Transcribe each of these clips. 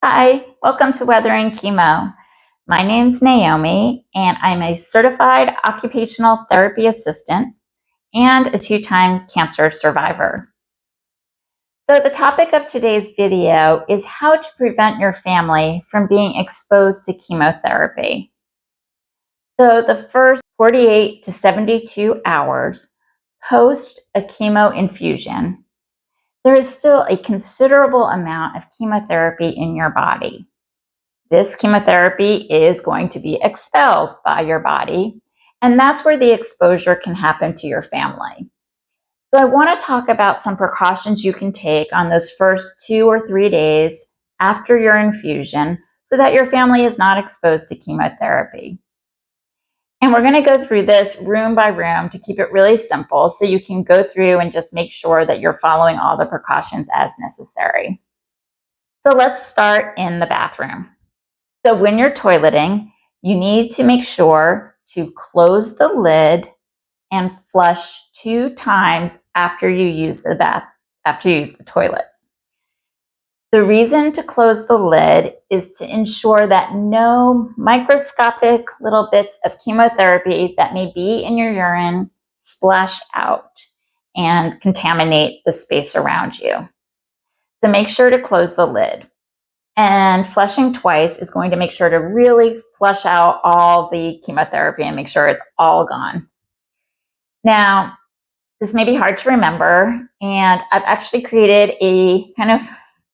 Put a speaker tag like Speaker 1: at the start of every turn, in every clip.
Speaker 1: Hi, welcome to Weathering Chemo. My name's Naomi, and I'm a certified occupational therapy assistant and a 2-time cancer survivor. So the topic of today's video is how to prevent your family from being exposed to chemotherapy. So the first 48 to 72 hours post a chemo infusion, there is still a considerable amount of chemotherapy in your body. This chemotherapy is going to be expelled by your body, and that's where the exposure can happen to your family. So I want to talk about some precautions you can take on those first 2 or 3 days after your infusion so that your family is not exposed to chemotherapy. And we're going to go through this room by room to keep it really simple so you can go through and just make sure that you're following all the precautions as necessary. So let's start in the bathroom. So when you're toileting, you need to make sure to close the lid and flush 2 times after you use the toilet. The reason to close the lid is to ensure that no microscopic little bits of chemotherapy that may be in your urine splash out and contaminate the space around you. So make sure to close the lid. And flushing twice is going to make sure to really flush out all the chemotherapy and make sure it's all gone. Now, this may be hard to remember, and I've actually created a kind of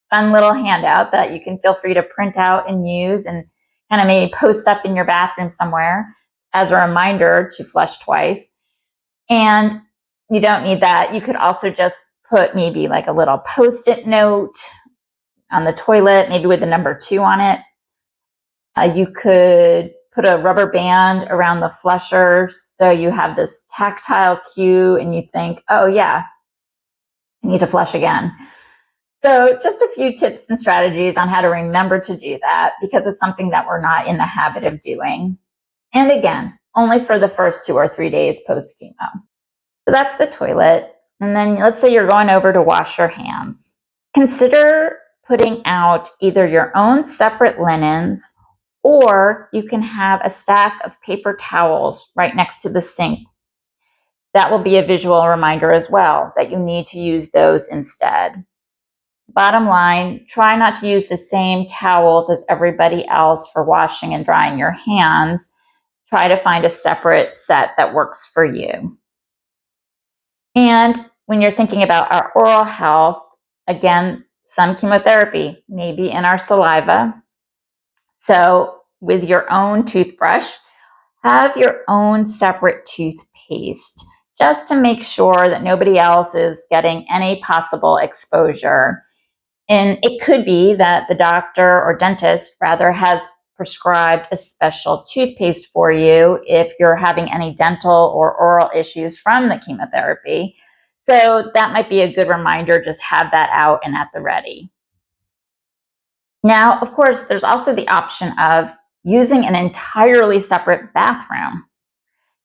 Speaker 1: fun little handout that you can feel free to print out and use and kind of maybe post up in your bathroom somewhere as a reminder to flush twice. And you don't need that. You could also just put maybe like a little Post-it note on the toilet, maybe with the number 2 on it. You could put a rubber band around the flusher so you have this tactile cue and you think, oh yeah, I need to flush again. So just a few tips and strategies on how to remember to do that because it's something that we're not in the habit of doing. And again, only for the first 2 or 3 days post-chemo. So that's the toilet. And then let's say you're going over to wash your hands. Consider putting out either your own separate linens, or you can have a stack of paper towels right next to the sink. That will be a visual reminder as well that you need to use those instead. Bottom line, try not to use the same towels as everybody else for washing and drying your hands. Try to find a separate set that works for you. And when you're thinking about our oral health, again, some chemotherapy may be in our saliva. So with your own toothbrush, have your own separate toothpaste just to make sure that nobody else is getting any possible exposure. And it could be that the doctor or dentist rather has prescribed a special toothpaste for you if you're having any dental or oral issues from the chemotherapy. So that might be a good reminder, just have that out and at the ready. Now, of course, there's also the option of using an entirely separate bathroom.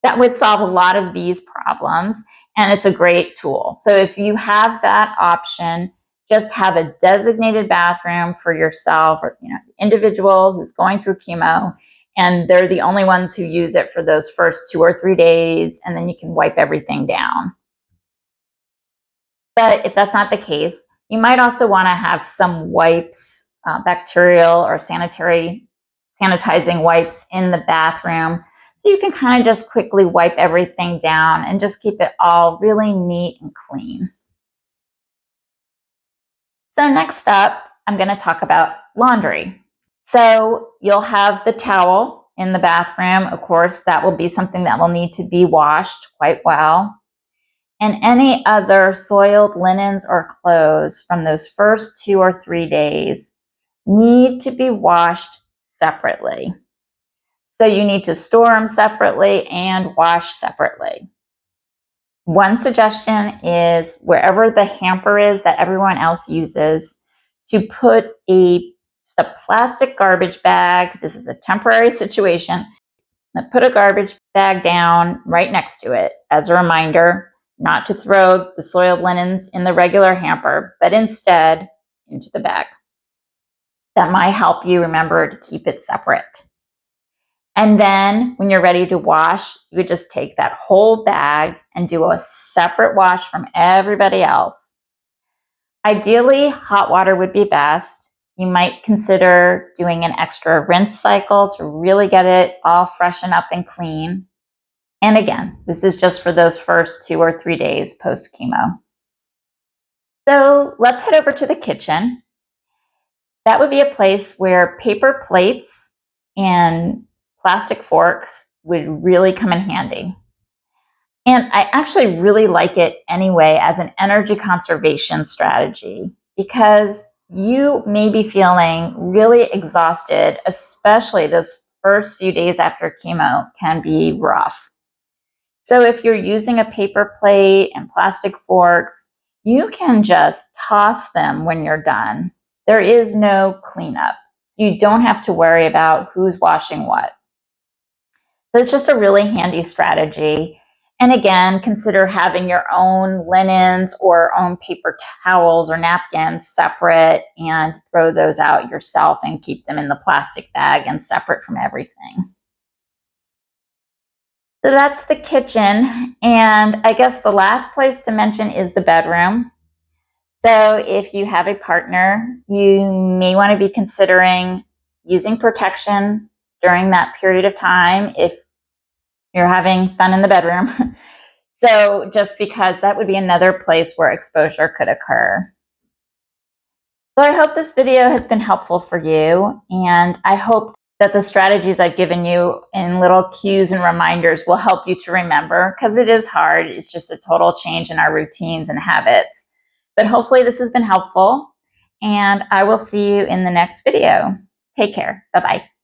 Speaker 1: That would solve a lot of these problems, and it's a great tool. So if you have that option, just have a designated bathroom for yourself or individual who's going through chemo, and they're the only ones who use it for those first 2 or 3 days, and then you can wipe everything down. But if that's not the case, you might also want to have some wipes, bacterial or sanitizing wipes in the bathroom, so you can kind of just quickly wipe everything down and just keep it all really neat and clean. So next up, I'm going to talk about laundry. So you'll have the towel in the bathroom. Of course, that will be something that will need to be washed quite well. And any other soiled linens or clothes from those first 2 or 3 days need to be washed separately. So you need to store them separately and wash separately. One suggestion is wherever the hamper is that everyone else uses, to put a plastic garbage bag. This is a temporary situation. Put a garbage bag down right next to it as a reminder not to throw the soiled linens in the regular hamper, but instead into the bag. that might help you remember to keep it separate. And then when you're ready to wash, you would just take that whole bag and do a separate wash from everybody else. Ideally, hot water would be best. You might consider doing an extra rinse cycle to really get it all freshen up and clean. And again, this is just for those first 2 or 3 days post chemo. So let's head over to the kitchen. That would be a place where paper plates and plastic forks would really come in handy. And I actually really like it anyway as an energy conservation strategy because you may be feeling really exhausted, especially those first few days after chemo can be rough. So if you're using a paper plate and plastic forks, you can just toss them when you're done. There is no cleanup. You don't have to worry about who's washing what. So it's just a really handy strategy. And again, consider having your own linens or own paper towels or napkins separate and throw those out yourself and keep them in the plastic bag and separate from everything. So that's the kitchen. And I guess the last place to mention is the bedroom. So if you have a partner, you may want to be considering using protection during that period of time if you're having fun in the bedroom. So just because that would be another place where exposure could occur. So I hope this video has been helpful for you, and I hope that the strategies I've given you in little cues and reminders will help you to remember, because it is hard. It's just a total change in our routines and habits. But hopefully this has been helpful, and I will see you in the next video. Take care. Bye-bye.